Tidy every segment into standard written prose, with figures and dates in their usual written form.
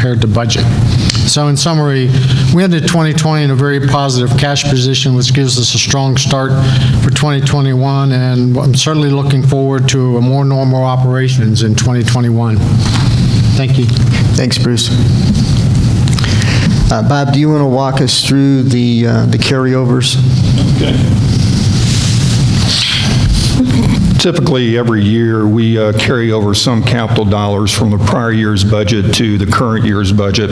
compared to budget. So in summary, we ended 2020 in a very positive cash position, which gives us a strong start for 2021, and I'm certainly looking forward to a more normal operations in 2021. Thank you. Thanks, Bruce. Bob, do you want to walk us through the carryovers? Okay. Typically, every year, we carry over some capital dollars from the prior year's budget to the current year's budget.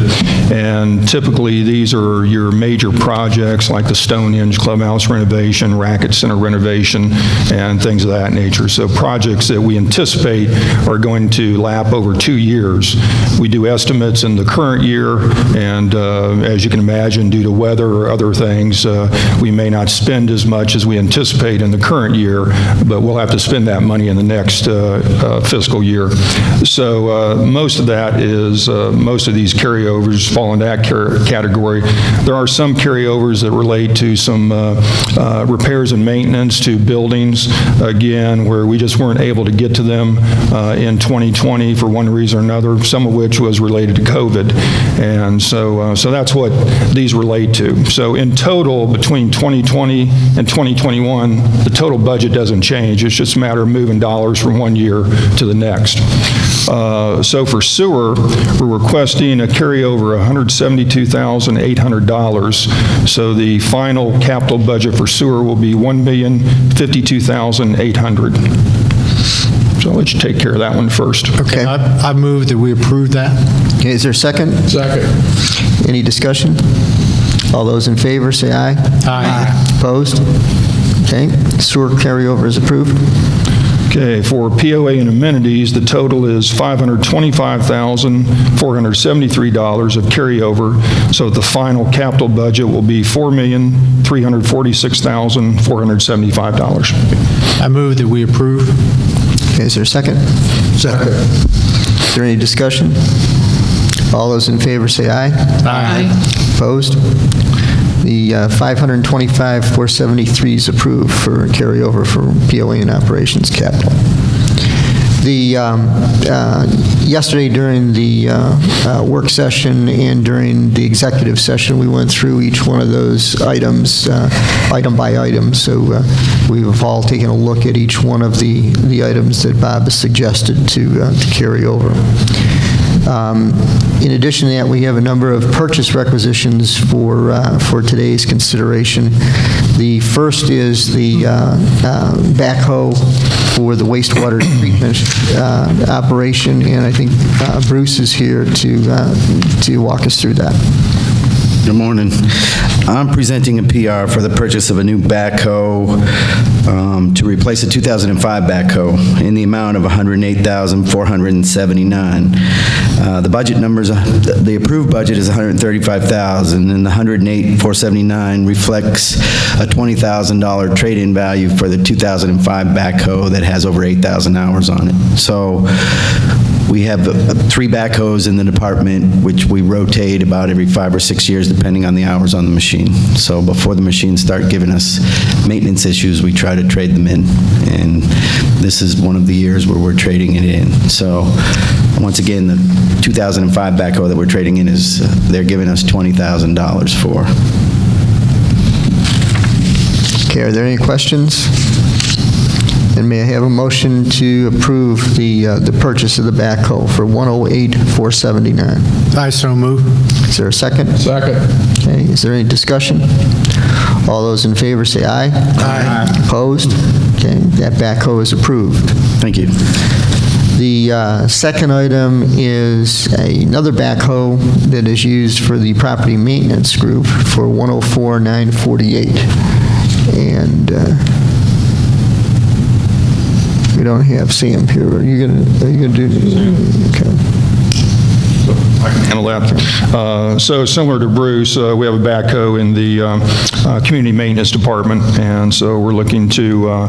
And typically, these are your major projects like the Stonehenge Clubhouse renovation, Racket Center renovation, and things of that nature. So projects that we anticipate are going to lap over 2 years. We do estimates in the current year, and as you can imagine, due to weather or other things, we may not spend as much as we anticipate in the current year, but we'll have to spend that money in the next fiscal year. So most of that is, most of these carryovers fall in that category. There are some carryovers that relate to some repairs and maintenance to buildings, again, where we just weren't able to get to them in 2020 for one reason or another, some of which was related to COVID. And so that's what these relate to. So in total, between 2020 and 2021, the total budget doesn't change. It's just a matter of moving dollars from one year to the next. So for sewer, we're requesting a carryover of $172,800. So the final capital budget for sewer will be $1,052,800. So I'll let you take care of that one first. Okay. I move that we approve that. Okay, is there a second? Second. Any discussion? All those in favor, say aye. Aye. Opposed? Okay, sewer carryover is approved. Okay, for POA and amenities, the total is $525,473 of carryover, so the final capital budget will be $4,346,475. I move that we approve. Okay, is there a second? Second. Is there any discussion? All those in favor say aye. Aye. Opposed? The $525,473 is approved for carryover for POA and operations capital. Yesterday during the work session and during the executive session, we went through each one of those items, item by item. So we've all taken a look at each one of the items that Bob has suggested to carry over. In addition to that, we have a number of purchase requisitions for today's consideration. The first is the backhoe for the wastewater treatment operation, and I think Bruce is here to walk us through that. Good morning. I'm presenting a PR for the purchase of a new backhoe to replace a 2005 backhoe in the amount of $108,479. The budget numbers, the approved budget is $135,000, and the $108,479 reflects a $20,000 trade-in value for the 2005 backhoe that has over 8,000 hours on it. So we have 3 backhoes in the department, which we rotate about every 5 or 6 years, depending on the hours on the machine. So before the machines start giving us maintenance issues, we try to trade them in. And this is one of the years where we're trading it in. So once again, the 2005 backhoe that we're trading in is, they're giving us $20,000 for. Okay, are there any questions? And may I have a motion to approve the purchase of the backhoe for $108,479? I so move. Is there a second? Second. Okay, is there any discussion? All those in favor say aye. Aye. Opposed? Okay, that backhoe is approved. Thank you. The second item is another backhoe that is used for the property maintenance group for $104,948. And we don't have Sam here. Are you gonna do? Okay. I can handle that. So similar to Bruce, we have a backhoe in the community maintenance department, and so we're looking to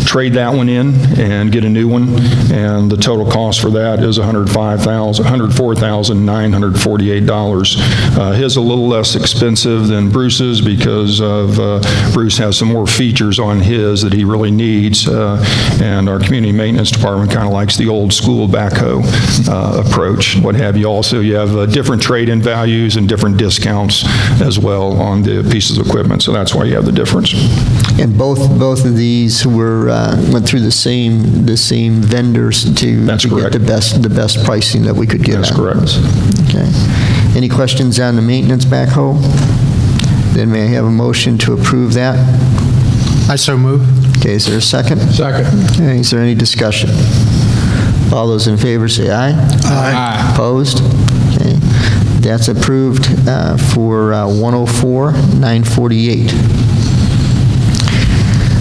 trade that one in and get a new one, and the total cost for that is $104,948. His a little less expensive than Bruce's because of Bruce has some more features on his that he really needs, and our community maintenance department kind of likes the old school backhoe approach, what have you. Also, you have different trade-in values and different discounts as well on the pieces of equipment, so that's why you have the difference. And both of these went through the same vendors to That's get correct. the best pricing that we could get. That's on correct. those. Okay. Any questions on the maintenance backhoe? Then may I have a motion to approve that? I so move. Okay, is there a second? Second. Okay, is there any discussion? All those in favor say aye. Aye. Opposed? Okay, that's approved for 104,948.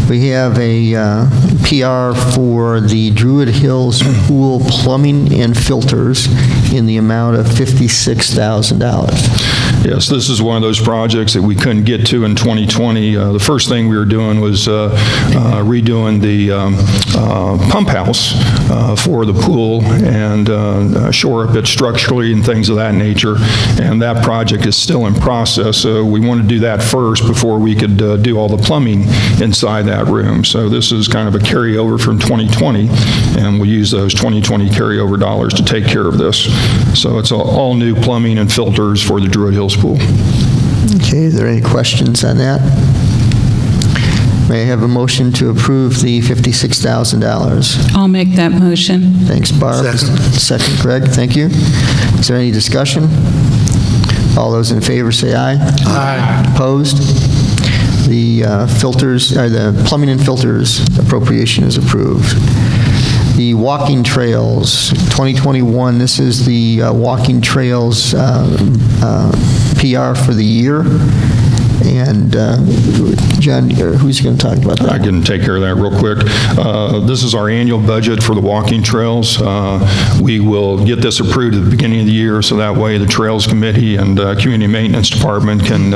We have a PR for the Druid Hills Pool Plumbing and Filters in the amount of $56,000. Yes, this is one of those projects that we couldn't get to in 2020. The first thing we were doing was redoing the pump house for the pool and shore up it structurally and things of that nature, and that project is still in process, so we want to do that first before we could do all the plumbing inside that room. So this is kind of a carryover from 2020, and we'll use those 2020 carryover dollars to take care of this. So it's all new plumbing and filters for the Druid Hills Pool. Okay, are there any questions on that? May I have a motion to approve the $56,000? I'll make that motion. Thanks, Barb. Second, Greg, thank you. Is there any discussion? All those in favor say aye. Aye. Opposed? The the plumbing and filters appropriation is approved. The walking trails, 2021, this is the walking trails PR for the year. And John, who's going to talk about that? I can take care of that real quick. This is our annual budget for the walking trails. We will get this approved at the beginning of the year, so that way the Trails Committee and Community Maintenance Department can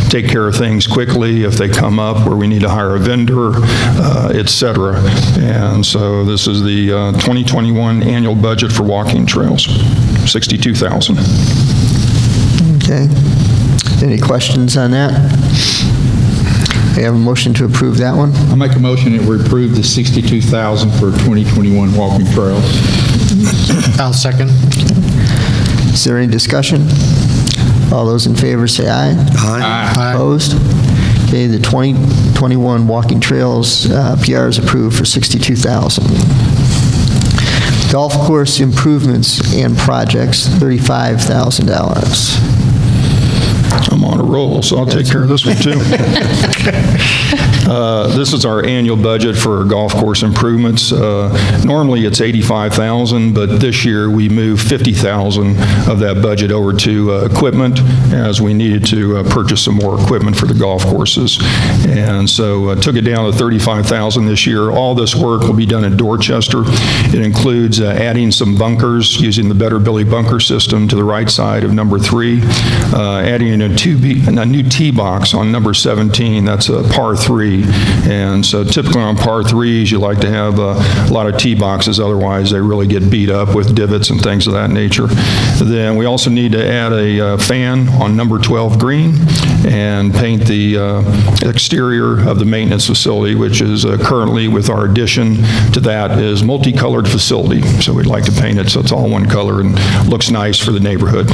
take care of things quickly if they come up where we need to hire a vendor, et cetera. And so this is the 2021 annual budget for walking trails, $62,000. Okay. Any questions on that? I have a motion to approve that one. I'll make a motion that we approve the $62,000 for 2021 walking trails. I'll second. Is there any discussion? All those in favor say aye. Aye. Opposed? Okay, the 2021 walking trails PR is approved for $62,000. Golf course improvements and projects, $35,000. I'm on a roll, so I'll take care of this one too. This is our annual budget for golf course improvements. Normally it's $85,000, but this year we moved $50,000 of that budget over to equipment as we needed to purchase some more equipment for the golf courses. And so took it down to $35,000 this year. All this work will be done in Dorchester. It includes adding some bunkers using the Better Billy bunker system to the right side of number 3, adding a new tee box on number 17. That's a par 3. And so typically on par 3s, you like to have a lot of tee boxes. Otherwise, they really get beat up with divots and things of that nature. Then we also need to add a fan on number 12 green and paint the exterior of the maintenance facility, which is currently, with our addition to that, is multicolored facility. So we'd like to paint it so it's all one color and looks nice for the neighborhood.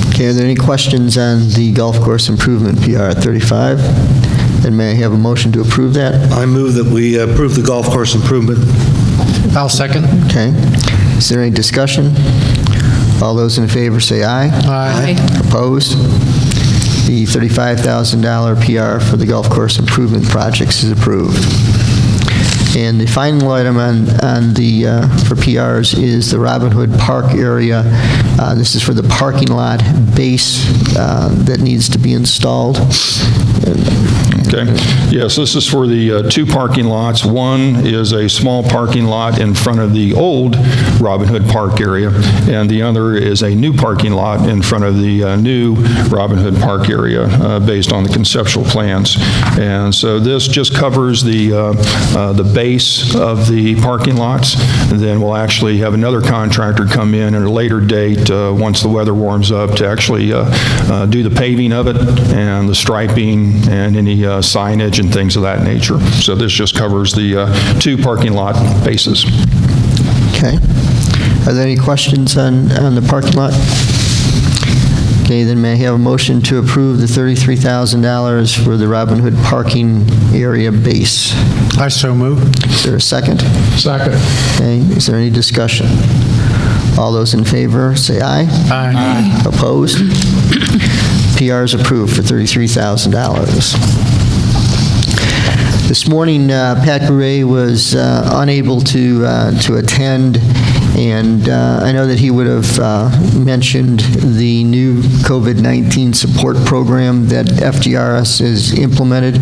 Okay, are there any questions on the golf course improvement PR at 35? Then may I have a motion to approve that? I move that we approve the golf course improvement. I'll second. Okay. Is there any discussion? All those in favor say aye. Aye. Opposed? The $35,000 PR for the golf course improvement projects is approved. And the final item on the for PRs is the Robin Hood Park area. This is for the parking lot base that needs to be installed. Okay. Yes, this is for the two parking lots. One is a small parking lot in front of the old Robin Hood Park area, and the other is a new parking lot in front of the new Robin Hood Park area, based on the conceptual plans. And so this just covers the base of the parking lots, and then we'll actually have another contractor come in at a later date, once the weather warms up, to actually do the paving of it and the striping and any signage and things of that nature. So this just covers the two parking lot bases. Okay. Are there any questions on the parking lot? Okay, then may I have a motion to approve the $33,000 for the Robin Hood parking area base? I so move. Is there a second? Second. Okay, is there any discussion? All those in favor, say aye. Aye. Opposed? PR is approved for $33,000. This morning, Pat Gouret was unable to attend, and I know that he would have mentioned the new COVID-19 support program that FGRS has implemented.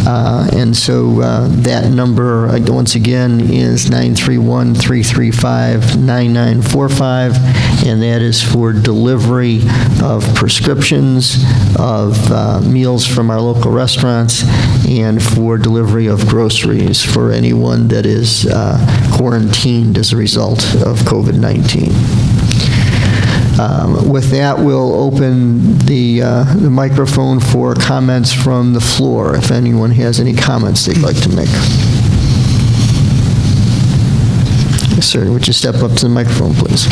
And so that number, once again, is 931-335-9945, and that is for delivery of prescriptions, of meals from our local restaurants, and for delivery of groceries for anyone that is quarantined as a result of COVID-19. With that, we'll open the microphone for comments from the floor, if anyone has any comments they'd like to make. Yes, sir. Would you step up to the microphone, please?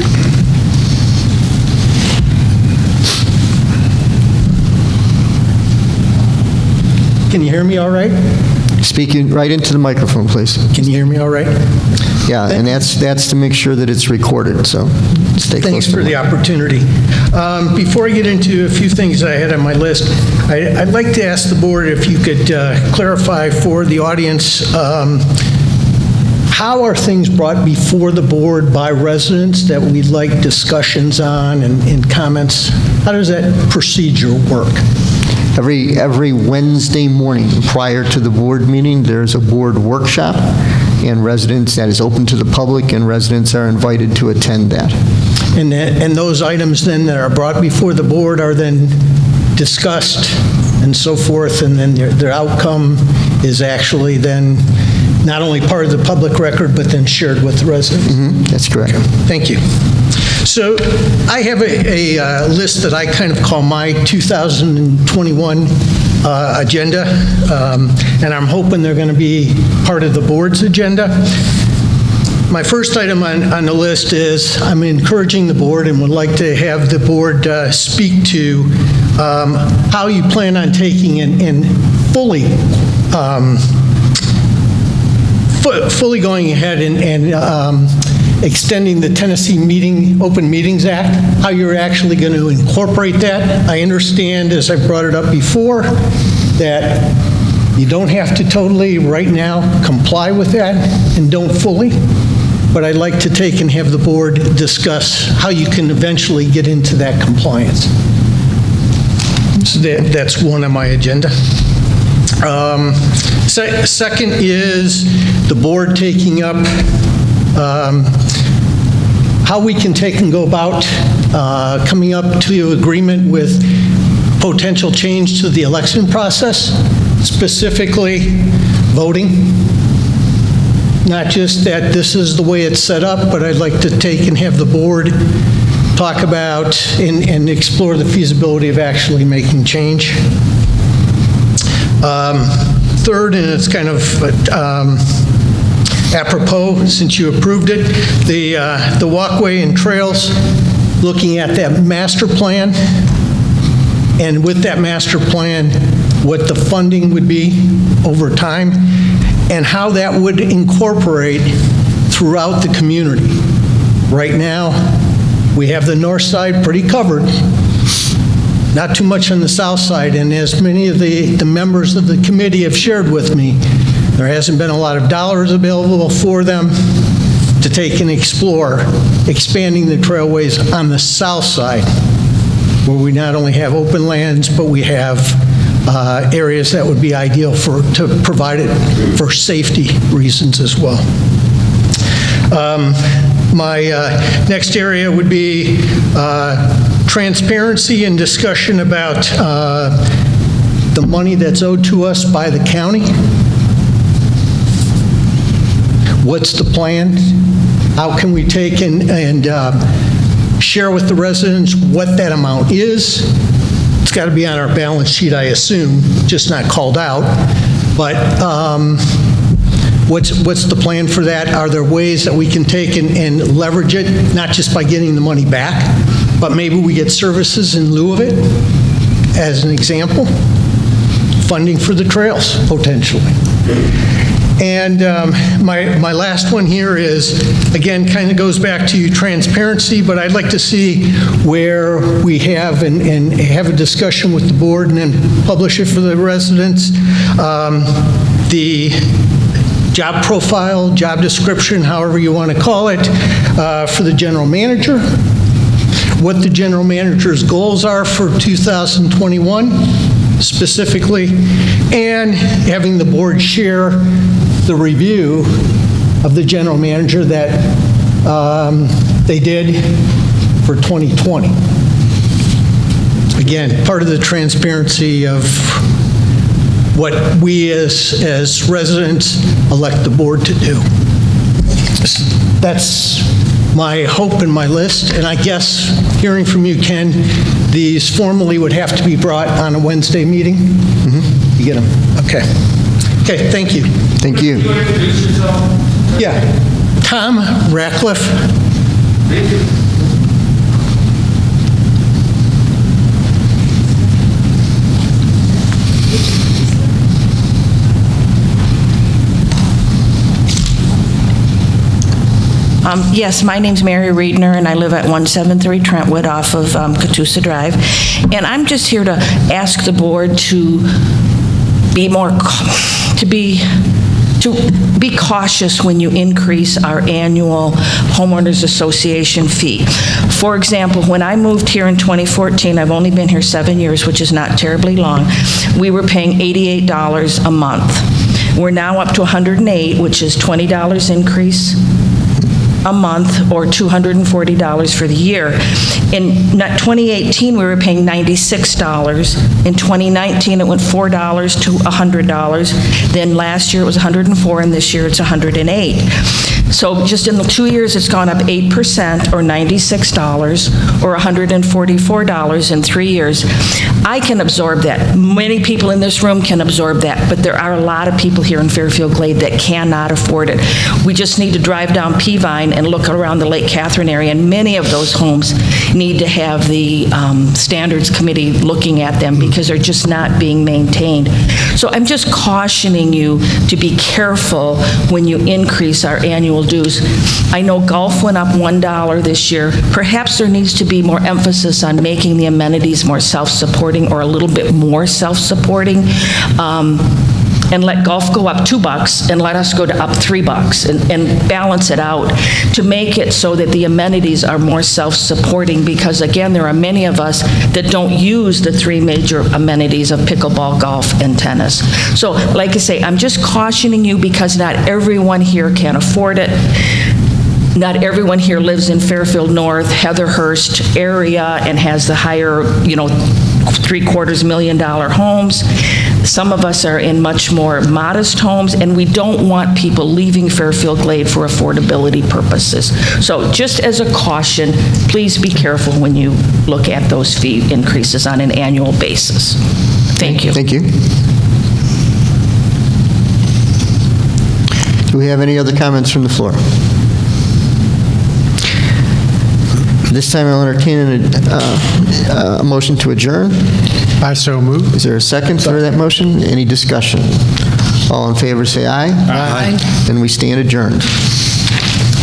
Can you hear me all right? Speaking right into the microphone, please. Can you hear me all right? Yeah, and that's to make sure that it's recorded, so stay close. Thanks to for the opportunity. Before I get into a few things I had on my list, I'd like to ask the board if you could clarify for the audience, how are things brought before the board by residents that we'd like discussions on and comments? How does that procedure work? Every Wednesday morning prior to the board meeting, there's a board workshop, and residents, that is open to the public, and residents are invited to attend that. And those items then that are brought before the board are then discussed and so forth, and then their outcome is actually then not only part of the public record, but then shared with the residents? That's correct. Thank you. So I have a list that I kind of call my 2021 agenda, and I'm hoping they're going to be part of the board's agenda. My first item on the list is I'm encouraging the board and would like to have the board speak to how you plan on taking and fully going ahead and extending the Tennessee Open Meetings Act, how you're actually going to incorporate that. I understand, as I brought it up before, that you don't have to totally, right now, comply with that, and don't fully, but I'd like to take and have the board discuss how you can eventually get into that compliance. So that's one on my agenda. Second is the board taking up how we can take and go about coming up to agreement with potential change to the election process, specifically voting. Not just that this is the way it's set up, but I'd like to take and have the board talk about and explore the feasibility of actually making change. Third, and it's kind of apropos since you approved it, the walkway and trails, looking at that master plan, and with that master plan, what the funding would be over time, and how that would incorporate throughout the community. Right now, we have the north side pretty covered, not too much on the south side, and as many of the members of the committee have shared with me, there hasn't been a lot of dollars available for them to take and explore expanding the trailways on the south side, where we not only have open lands, but we have areas that would be ideal to provide it for safety reasons as well. My next area would be transparency and discussion about the money that's owed to us by the county. What's the plan? How can we take and share with the residents what that amount is? It's got to be on our balance sheet, I assume, just not called out. But what's the plan for that? Are there ways that we can take and leverage it, not just by getting the money back, but maybe we get services in lieu of it? As an example, funding for the trails, potentially. And my last one here is, again, kind of goes back to transparency, but I'd like to see where we have and have a discussion with the board and then publish it for the residents. The job profile, job description, however you want to call it, for the general manager, what the general manager's goals are for 2021 specifically, and having the board share the review of the general manager that they did for 2020. Again, part of the transparency of what we as residents elect the board to do. That's my hope and my list, and I guess, hearing from you, Ken, these formally would have to be brought on a Wednesday meeting? Mm-hmm. You get them? Okay. Okay, thank you. Thank you. Can you introduce yourself? Yeah. Tom Ratcliffe. Thank you. Yes, my name's Mary Reedner, and I live at 173 Trentwood off of Catoosa Drive. And I'm just here to ask the board to be cautious when you increase our annual homeowners association fee. For example, when I moved here in 2014, I've only been here 7 years, which is not terribly long, we were paying $88 a month. We're now up to $108, which is $20 increase a month, or $240 for the year. In 2018, we were paying $96. In 2019, it went $4 to $100. Then last year, it was $104, and this year, it's $108. So just in the 2 years, it's gone up 8%, or $96, or $144 in 3 years. I can absorb that. Many people in this room can absorb that, but there are a lot of people here in Fairfield Glade that cannot afford it. We just need to drive down Peavine and look around the Lake Catherine area, and many of those homes need to have the standards committee looking at them because they're just not being maintained. So I'm just cautioning you to be careful when you increase our annual dues. I know golf went up $1 this year. Perhaps there needs to be more emphasis on making the amenities more self-supporting, or a little bit more self-supporting. And let golf go up $2 and let us go to up $3 and balance it out to make it so that the amenities are more self-supporting, because again, there are many of us that don't use the 3 major amenities of pickleball, golf, and tennis. So like I say, I'm just cautioning you because not everyone here can afford it. Not everyone here lives in Fairfield North, Heatherhurst area and has the higher, $750,000 homes. Some of us are in much more modest homes, and we don't want people leaving Fairfield Glade for affordability purposes. So just as a caution, please be careful when you look at those fee increases on an annual basis. Thank you. Thank you. Do we have any other comments from the floor? This time I'll entertain a motion to adjourn. I so move. Is there a second for that motion? Any discussion? All in favor say aye. Aye. Then we stand adjourned.